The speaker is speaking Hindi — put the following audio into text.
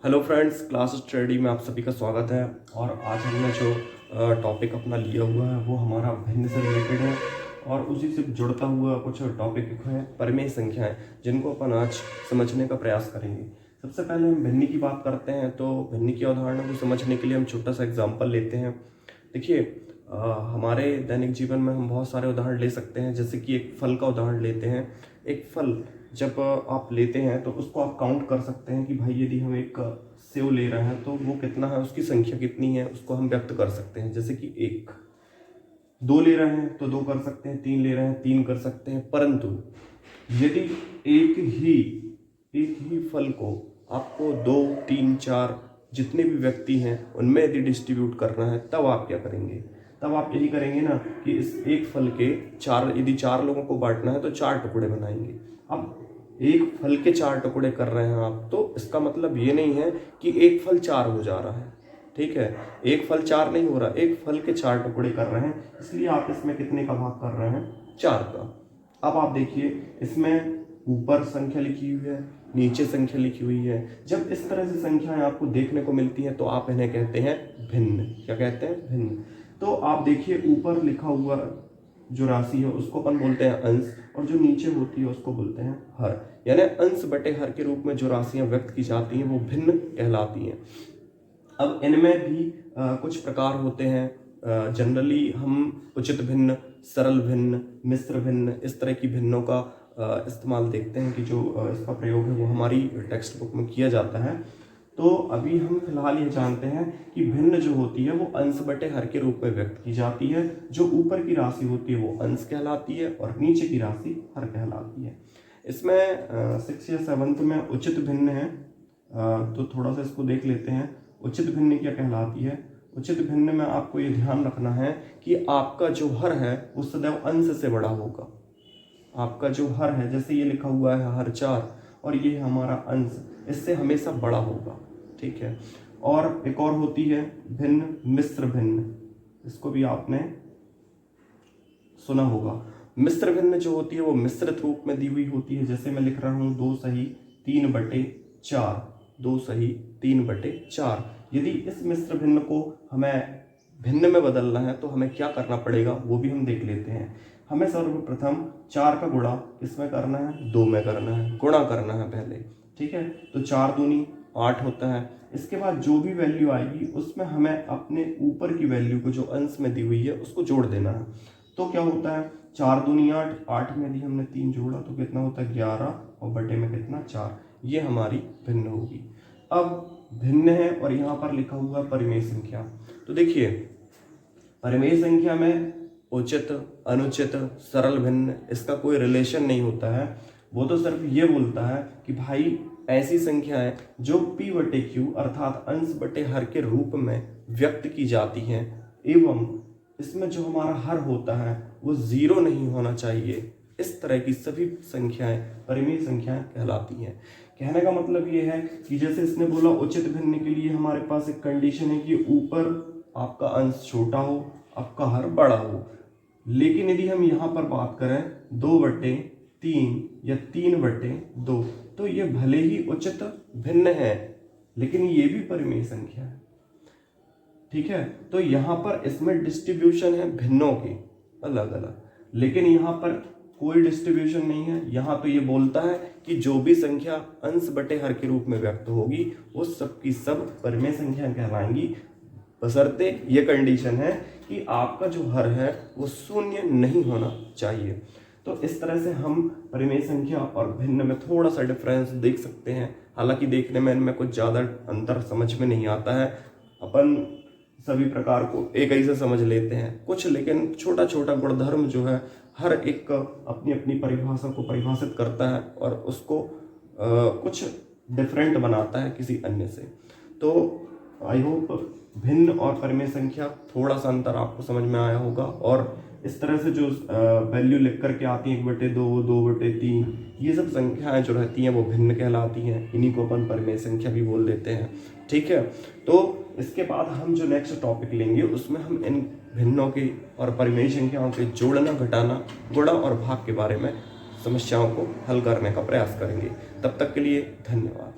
हेलो फ्रेंड्स, क्लास स्टडी में आप सभी का स्वागत है। और आज हमने जो टॉपिक अपना लिया हुआ है वो हमारा भिन्न से रिलेटेड है और उसी से जुड़ता हुआ कुछ टॉपिक है परिमेय संख्याएं, जिनको अपन आज समझने का प्रयास करेंगे। सबसे पहले हम भिन्न की बात करते हैं, तो भिन्न की अवधारणा को समझने के लिए हम छोटा सा एग्जाम्पल लेते हैं। देखिए, हमारे दैनिक जीवन में हम बहुत सारे उदाहरण ले सकते हैं। जैसे कि एक फल का उदाहरण लेते हैं। एक फल जब आप लेते हैं तो उसको आप काउंट कर सकते हैं कि भाई यदि हम एक सेव ले रहे हैं तो वो कितना है, उसकी संख्या कितनी है, उसको हम व्यक्त कर सकते हैं। जैसे कि एक, दो ले रहे हैं तो दो कर सकते हैं, तीन ले रहे हैं तीन कर सकते हैं। परंतु यदि एक ही फल को आपको दो, तीन, चार जितने भी व्यक्ति हैं उनमें यदि डिस्ट्रीब्यूट करना है, तब आप क्या करेंगे? तब आप यही करेंगे ना कि इस एक फल के चार, यदि चार लोगों को बांटना है तो चार टुकड़े बनाएंगे। अब एक फल के चार टुकड़े कर रहे हैं आप, तो इसका मतलब ये नहीं है कि एक फल चार हो जा रहा है। ठीक है, एक फल चार नहीं हो रहा, एक फल के चार टुकड़े कर रहे हैं, इसलिए आप इसमें कितने का भाग कर रहे हैं? चार का। अब आप देखिए, इसमें ऊपर संख्या लिखी हुई है, नीचे संख्या लिखी हुई है। जब इस तरह से संख्याएं आपको देखने को मिलती हैं तो आप इन्हें कहते हैं भिन्न। क्या कहते हैं? भिन्न। तो आप देखिए, ऊपर लिखा हुआ जो राशि है उसको अपन बोलते हैं अंश, और जो नीचे होती है उसको बोलते हैं हर। यानी अंश बटे हर के रूप में जो राशियां व्यक्त की जाती हैं वो भिन्न कहलाती हैं। अब इनमें भी कुछ प्रकार होते हैं। जनरली हम उचित भिन्न, सरल भिन्न, मिश्र भिन्न, इस तरह की भिन्नों का इस्तेमाल देखते हैं कि जो इसका प्रयोग है वो हमारी टेक्स्ट बुक में किया जाता है। तो अभी हम फिलहाल ये जानते हैं कि भिन्न जो होती है वो अंश बटे हर के रूप में व्यक्त की जाती है। जो ऊपर की राशि होती है वो अंश कहलाती है और नीचे की राशि हर कहलाती है। इसमें 6 या 7th में उचित भिन्न है, तो थोड़ा सा इसको देख लेते हैं। उचित भिन्न क्या कहलाती है? उचित भिन्न में आपको ये ध्यान रखना है कि आपका जो हर है वो सदैव अंश से बड़ा होगा। आपका जो हर है, जैसे ये लिखा हुआ है हर चार, और ये हमारा अंश, इससे हमेशा बड़ा होगा। ठीक है। और एक और होती है भिन्न, मिश्र भिन्न। इसको भी आपने सुना होगा। मिश्र भिन्न जो होती है वो मिश्रित रूप में दी हुई होती है। जैसे मैं लिख रहा हूं 2 सही 3/4, 2 सही 3/4। यदि इस मिश्र भिन्न को हमें भिन्न में बदलना है तो हमें क्या करना पड़ेगा वो भी हम देख लेते हैं। हमें सर्वप्रथम 4 का गुणा किसमें करना है? 2 में करना है, गुणा करना है पहले। ठीक है, तो 4 दूनी 8 होता है। इसके बाद जो भी वैल्यू आएगी उसमें हमें अपने ऊपर की वैल्यू को जो अंश में दी हुई है उसको जोड़ देना है। तो क्या होता है? 4 दूनी 8, 8 में यदि हमने 3 जोड़ा तो कितना होता है? 11, और बटे में कितना? 4। ये हमारी भिन्न होगी। अब भिन्न है और यहाँ पर लिखा हुआ परिमेय संख्या। तो देखिए, परिमेय संख्या में उचित, अनुचित, सरल भिन्न, इसका कोई रिलेशन नहीं होता है। वो तो सिर्फ ये बोलता है कि भाई ऐसी संख्या है जो p/q अर्थात अंश बटे हर के रूप में व्यक्त की जाती हैं, एवं इसमें जो हमारा हर होता है वो 0 नहीं होना चाहिए। इस तरह की सभी संख्याएं परिमेय संख्याएं कहलाती हैं। कहने का मतलब ये है कि जैसे इसने बोला उचित भिन्न के लिए हमारे पास एक कंडीशन है कि ऊपर आपका अंश छोटा हो, आपका हर बड़ा हो। लेकिन यदि हम यहाँ पर बात करें 2/3 या 3/2, तो ये भले ही उचित भिन्न है लेकिन ये भी परिमेय संख्या है। ठीक है, तो यहाँ पर इसमें डिस्ट्रीब्यूशन है भिन्नों की अलग अलग, लेकिन यहाँ पर कोई डिस्ट्रीब्यूशन नहीं है। यहाँ तो ये बोलता है कि जो भी संख्या अंश बटे हर के रूप में व्यक्त होगी वो सब की सब परिमेय संख्या कहलाएंगी, बशर्ते ये कंडीशन है कि आपका जो हर है वो शून्य नहीं होना चाहिए। तो इस तरह से हम परिमेय संख्या और भिन्न में थोड़ा सा डिफरेंस देख सकते हैं। हालांकि देखने में इनमें कुछ ज़्यादा अंतर समझ में नहीं आता है। अपन सभी प्रकार को एक ही से समझ लेते हैं कुछ, लेकिन छोटा छोटा गुणधर्म जो है हर एक अपनी अपनी परिभाषा को परिभाषित करता है और उसको कुछ डिफरेंट बनाता है किसी अन्य से। तो आई होप भिन्न और परिमेय संख्या थोड़ा सा अंतर आपको समझ में आया होगा। और इस तरह से जो वैल्यू लिख करके आती हैं 1/2, 2/3, ये सब संख्याएं जो रहती हैं वो भिन्न कहलाती हैं। इन्हीं को अपन परिमेय संख्या भी बोल देते हैं। ठीक है, तो इसके बाद हम जो नेक्स्ट टॉपिक लेंगे उसमें हम इन भिन्नों की और परिमेय संख्याओं के जोड़ना, घटाना, गुणा और भाग के बारे में समस्याओं को हल करने का प्रयास करेंगे। तब तक के लिए धन्यवाद।